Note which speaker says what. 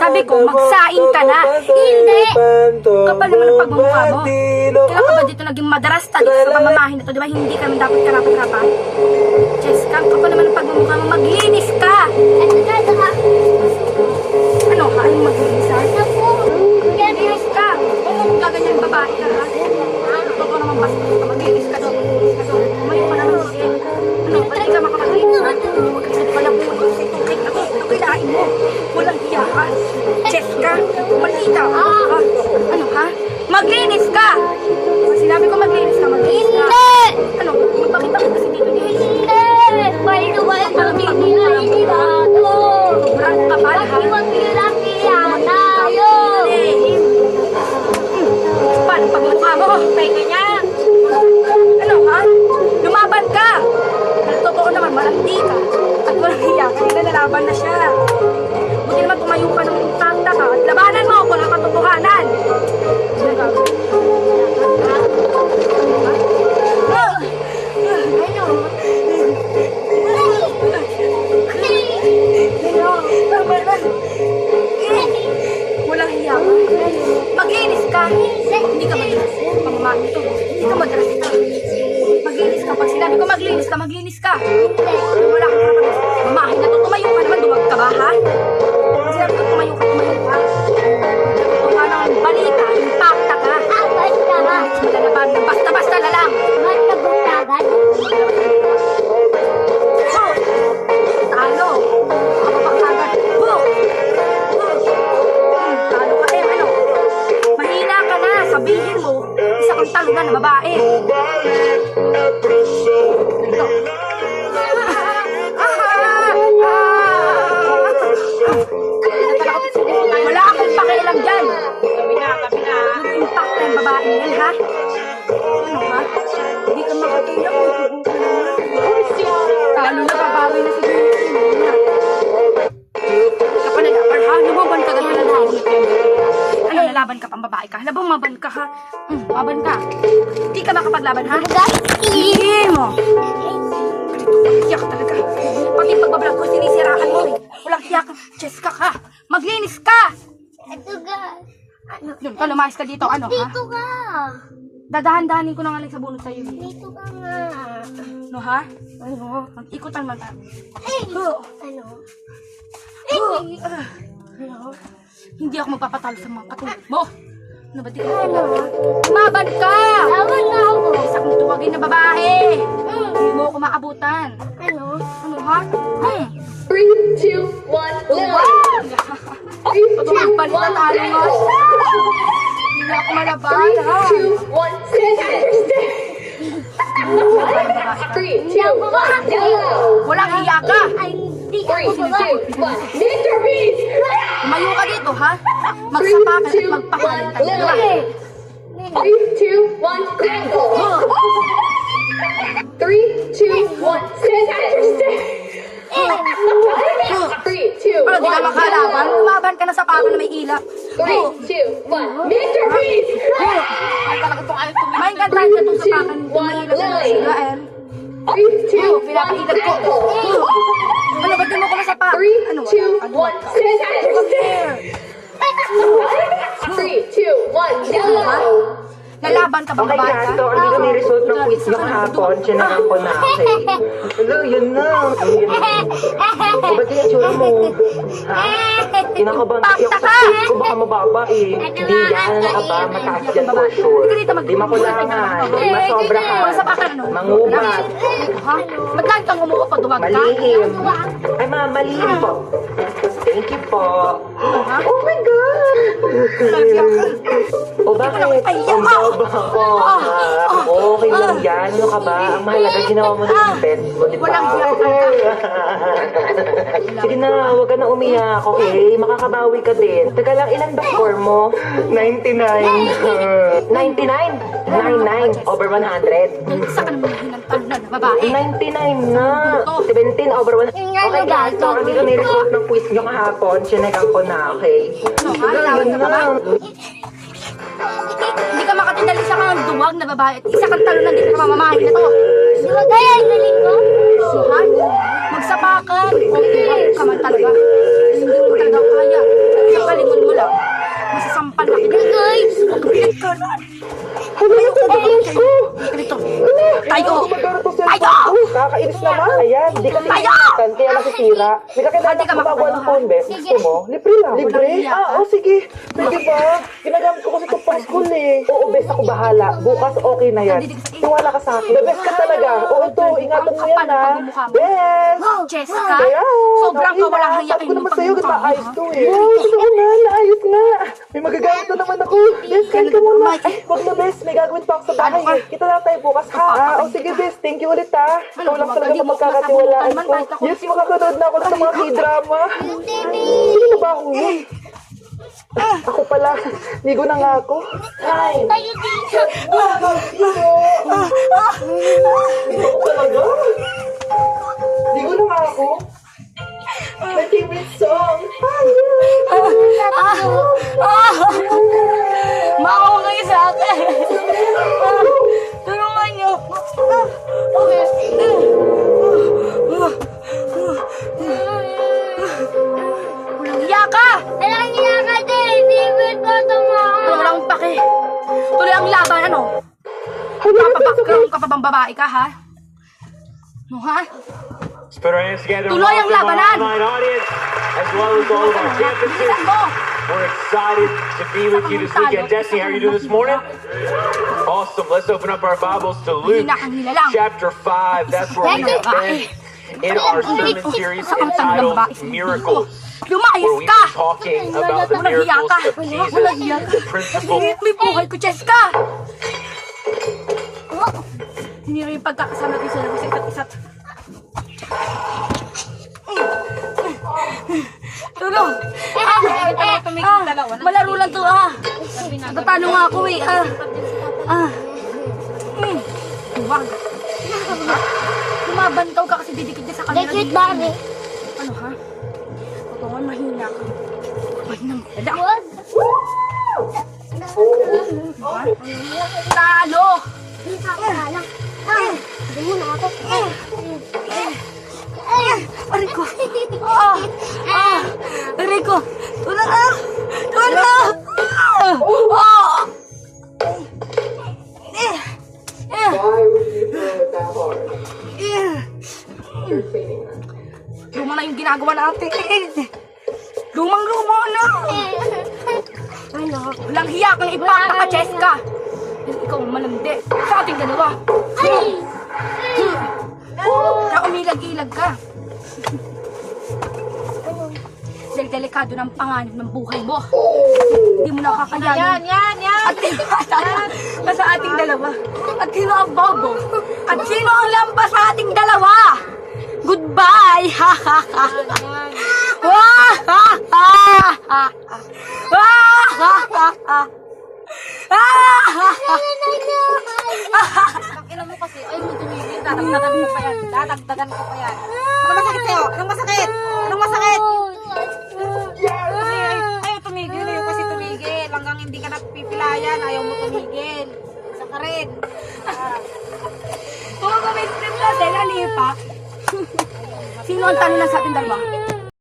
Speaker 1: Sabi ko, magsaing ka na. Hindi! Kapal naman ang pagmumukha mo. Kaya ka ba dito naging madarasta dito sa pamamahin na to? Di ba hindi kami dapat karapat-rapat? Jessica, kapal naman ang pagmumukha mo. Maglinis ka! Ano ka? Anong maglinis ha? Maglinis ka! Kung gaganyan babae ka ha? Totoo naman basta ka. Maglinis ka doon. Umayo ka naman. Ano? Pati ka makamaglinis ha? Magkakasad pala po. Ito kailain mo. Walang hiya ka. Jessica, malita. Ano ha? Maglinis ka! Sinabi ko maglinis ka. Maglinis ka. Ano? Magpakita ko kasi dito niya. Sobrang kapal ha? Paano pagmukha mo? Pwede niya. Ano ha? Lumaban ka! Totoo naman, malandi ka. At walang hiya ka. Nilalaban na siya. Buti naman tumayo ka ng tanda ka. At labanan mo kung ang katotohanan. Walang hiya ka. Maglinis ka. Hindi ka maglinis. Pamamahan ito. Hindi ka maglinis ka. Maglinis ka. Pag sinabi ko maglinis ka, maglinis ka. Wala kang kapag mamahin na to. Tumayo ka naman. Duwag ka ba, ha? Pag sinabi ko tumayo ka, tumayo ka. Totoo ka ng balita. Impacta ka. Malalaban. Basta-basta na lang. Talo. Ako pagkagat. Talo ka eh. Ano? Mahina ka na. Sabihin mo, isa kang talunan na babae. Ito. Wala akong pakialam dyan. Impact na yung babae yan, ha? Ano, ha? Hindi ka makatulog. Talo na, babawi na siguro. Ka pa nalaban, ha? Lumaban ka ganun lang. Ano, nalaban ka pang babae ka? Labang maban ka, ha? Maban ka. Hindi ka makapaglaban, ha? Hindi mo. Hiya ka talaga. Pati pagbablog ko, sinisiraan mo, eh. Walang hiya ka. Jessica ka. Maglinis ka. Doon ka, lumayas ka dito. Ano, ha?
Speaker 2: Dito ka.
Speaker 1: Dadahan-dahanin ko na nga lang sa bunot sa'yo.
Speaker 2: Dito ka nga.
Speaker 1: No, ha? Ano? Mag-ikutan man tayo.
Speaker 2: Ano?
Speaker 1: Ano? Hindi ako magpapatalo sa mga katulad mo. Ano ba tingin mo? Maban ka!
Speaker 2: Laban na ako.
Speaker 1: Isa kong tuwagin na babae. Hindi mo ako maabutan.
Speaker 2: Ano?
Speaker 1: Ano, ha?
Speaker 3: 3, 2, 1, go!
Speaker 1: Patulang palitan talo mo. Hindi na ako malaban, ha?
Speaker 3: 2, 1, stay! 3, 2, 1, go!
Speaker 1: Walang hiya ka.
Speaker 2: Ay, hindi
Speaker 3: 3,
Speaker 2: ako babae.
Speaker 3: 2, 1, Mr. Beast!
Speaker 1: Tumayo ka dito, ha? Magsapakan at magpakain tayo.
Speaker 3: 3, 2, 1, go! 3, 2, 1, stay! 3, 2, 1,
Speaker 1: Ano, di ka makalaban? Lumaban ka na sa pako na may ilap.
Speaker 3: 3, 2, 1, Mr. Beast!
Speaker 1: May gantahan ka itong sapakan. Tumailap na ng Israel.
Speaker 3: 3, 2,
Speaker 1: Pinapailag ko.
Speaker 3: 1, go!
Speaker 1: Ano, ba't di mo ko masapak?
Speaker 3: 3,
Speaker 1: Ano,
Speaker 3: 2, 1, stay! 3, 2, 1, go!
Speaker 1: Lalaban ka ba,
Speaker 4: Okay,
Speaker 1: babae
Speaker 4: guys,
Speaker 1: ka?
Speaker 4: so ang dito may result ng quiz nyo kahapon. Chinahan ko na, okay? Hello, yun na. Yun na. O, ba't yung itsura mo? Ha? Kinakabahan kasi ako sa quiz ko. Baka mababa eh. Hindi yan. Ano ba? Mataas yan for sure. Di makulangan. Di masobra ka.
Speaker 1: Mga sapakan, ano?
Speaker 4: Mangubat.
Speaker 1: Ha? Magkaan kang umuha pa, duwag ka?
Speaker 4: Malihim. Ay, ma, malihim po. Thank you po. Oh my God! O, bakit? Ang baba ko. Okay lang yan. Ano ka ba? Ang mahalaga, ginawa mo na yung best mo, di ba?
Speaker 1: Walang hiya ka.
Speaker 4: Sige na, huwag ka na umiyak, okay? Makakabawi ka din. Teka lang, ilan ba score mo? 99. 99? 99 over 100.
Speaker 1: Isa ka naman hinantalo na na babae.
Speaker 4: 99 nga. 17 over 100. Okay guys, so ang dito may result ng quiz nyo kahapon. Chinegan ko na, okay?
Speaker 1: Ano, ha? Lalaban ka ba ba? Hindi ka makatindali sa kang duwag na babae at isa kang talunan dito sa mamamahin na to.
Speaker 2: Di ba kaya ang galing ko?
Speaker 1: Suhan, magsapakan. O, duwag ka man talaga. Hindi mo talaga kaya. Sa
Speaker 4: Hala, yung toothbrush ko!
Speaker 1: Dito.
Speaker 4: Tayo!
Speaker 1: Tayo!
Speaker 4: Kakainis naman. Ayan, di kasi
Speaker 1: Tayo!
Speaker 4: ingatan, kaya nasisira. May kakilala
Speaker 1: Hindi ka
Speaker 4: ko magawa ng
Speaker 1: makapagawa.
Speaker 4: phone, bes. Gusto mo? Libre lang. Libre?
Speaker 1: Walang iya ka.
Speaker 4: Sige. Pwede ba? Ginagamit ko kasi ito pang school eh. Oo, bes, ako bahala. Bukas okay na yan. Tiwala ka sa akin. The best ka talaga. Oo, ito, ingatan mo yan ha. Bes!
Speaker 1: Jessica,
Speaker 4: Ayan,
Speaker 1: sobrang
Speaker 4: okay
Speaker 1: kawalang
Speaker 4: na.
Speaker 1: hiya
Speaker 4: Sabi ko naman sa'yo,
Speaker 1: pagmumukha mo,
Speaker 4: naayos
Speaker 1: ha?
Speaker 4: to eh. Wow, totoo na, naayos nga. May magagamit na naman ako. Bes, kain ka muna. Ay, wag na, bes. May gagawin pa ako sa bahay eh. Kita lang tayo bukas ha. O sige, bes. Thank you ulit ha. Ikaw lang talaga mapagkakatiwalaan ko. Yes, makakanood na ako sa mga k-drama. Sino na ba ako yun? Ako pala. Ligo na nga ako. Ay.
Speaker 2: Tayo dito.
Speaker 4: Ito ko talaga. Ligo na nga ako. My favorite song.
Speaker 1: Maawa kayo sa akin. Tulungan niyo. Walang hiya ka!
Speaker 2: Walang hiya ka din. Hindi mo ito tumakas.
Speaker 1: Walang pake. Tuloy ang laban, ano?
Speaker 4: Hala,
Speaker 1: Papabackground ka pa bang babae ka, ha? No, ha?
Speaker 5: Let's put our hands together and
Speaker 1: Tuloy ang
Speaker 5: welcome our
Speaker 1: labanan.
Speaker 5: online audience, as well as all of our campuses.
Speaker 1: Bilisan mo!
Speaker 5: We're excited to be with you this weekend. Destiny, how are you doing this morning? Awesome. Let's open up our Bibles to Luke
Speaker 1: Hinakang nila lang.
Speaker 5: chapter 5. That's where we have been in our sermon series entitled Miracles,
Speaker 1: Lumayas
Speaker 5: where we've
Speaker 1: ka!
Speaker 5: been talking about the
Speaker 1: Walang hiya
Speaker 5: miracles
Speaker 1: ka!
Speaker 5: of
Speaker 1: Walang hiya
Speaker 5: Jesus,
Speaker 1: ka!
Speaker 5: the principle.
Speaker 1: May buhay ko, Jessica! Hindi rin yung pagkakasama natin sa isa't isa't. Tulong! Malaro lang to, Natatalo nga ako, eh. Huwag. Lumabantaw ka kasi didikit niya sa kanila.
Speaker 2: Legit, Bobby.
Speaker 1: Ano, ha? Totoo nga, mahina ka. Mahinang pala.
Speaker 2: Wag.
Speaker 1: Talo!
Speaker 2: Hindi ka lang. Hindi mo na ako.
Speaker 1: Aray ko! Aray ko! Tulad na! Tulad na!
Speaker 4: Why would you throw it that hard? You're cleaning her.
Speaker 1: Luma na yung ginagawa natin. Lumang-luma na!
Speaker 2: Ano?
Speaker 1: Walang hiya kang ipaka, Jessica! Ikaw ang malandi sa ating dalawa.
Speaker 2: Ay!
Speaker 1: Na umilag-ilag ka. Dahil delikado ng panganib ng buhay mo. Hindi mo nakakayanin. Yan! At sino sa ating dalawa? At sino ang bobo? At sino ang lampas sa ating dalawa? Goodbye! Ha ha ha! Wah! Ha ha ha! Wah! Ha ha ha! Ah! Ha ha!
Speaker 6: Ilan mo kasi, ay mo tumigil, dadagdagan ko pa yan. Dadagdagan ko pa yan. Ano masakit sa'yo? Anong masakit? Anong masakit? Ayaw tumigil, ayaw kasi tumigil. Hanggang hindi ka napipilayan, ayaw mo tumigil. Isa ka rin.
Speaker 1: Kung mag-mainstream natin, alipa. Sino ang tanong na sa ating dalawa?